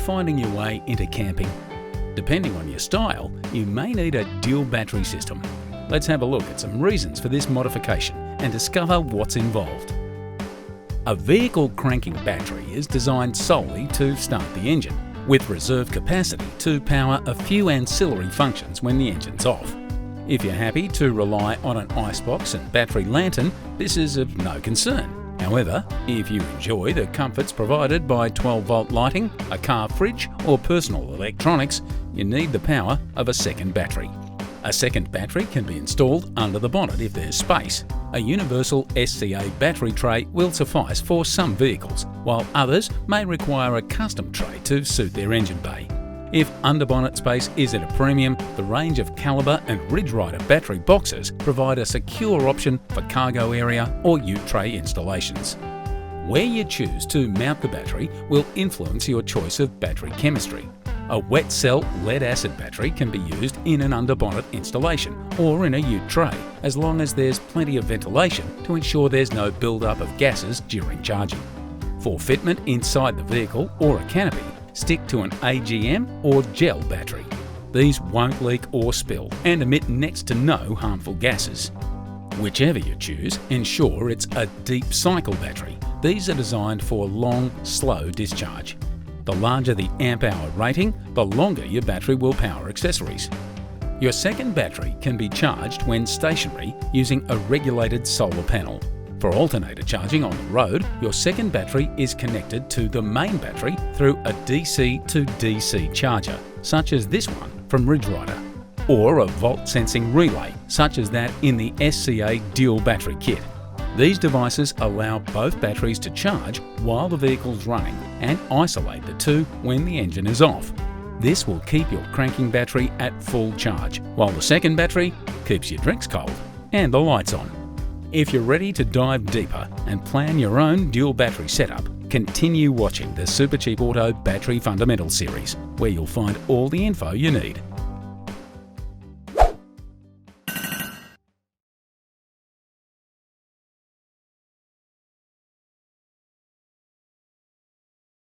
finding your way into camping? Depending on your style, you may need a dual battery system. Let's have a look at some reasons for this modification and discover what's involved. A vehicle cranking battery is designed solely to start the engine, with reserve capacity to power a few ancillary functions when the engine's off. If you're happy to rely on an icebox and battery lantern, this is of no concern. However, if you enjoy the comforts provided by 12-volt lighting, a car fridge or personal electronics, you need the power of a second battery. A second battery can be installed under the bonnet if there's space. A universal SCA battery tray will suffice for some vehicles, while others may require a custom tray to suit their engine bay. If under-bonnet space is at a premium, the range of Calibre and Ridge Ryder battery boxes provide a secure option for cargo area or ute tray installations. Where you choose to mount the battery will influence your choice of battery chemistry. A wet cell lead-acid battery can be used in an under-bonnet installation or in a ute tray, as long as there's plenty of ventilation to ensure there's no build-up of gases during charging. For fitment inside the vehicle or a canopy, stick to an AGM or gel battery. These won't leak or spill and emit next to no harmful gases. Whichever you choose, ensure it's a deep cycle battery. These are designed for long, slow discharge. The larger the amp-hour rating, the longer your battery will power accessories. Your second battery can be charged when stationary using a regulated solar panel. For alternator charging on the road, your second battery is connected to the main battery through a DC to DC charger, such as this one from Ridge Ryder, or a volt sensing relay, such as that in the SCA dual battery kit. These devices allow both batteries to charge while the vehicle's running and isolate the two when the engine is off. This will keep your cranking battery at full charge, while the second battery keeps your drinks cold and the lights on. If you're ready to dive deeper and plan your own dual battery setup, continue watching the Supercheap Auto Battery Fundamentals series, where you'll find all the info you need.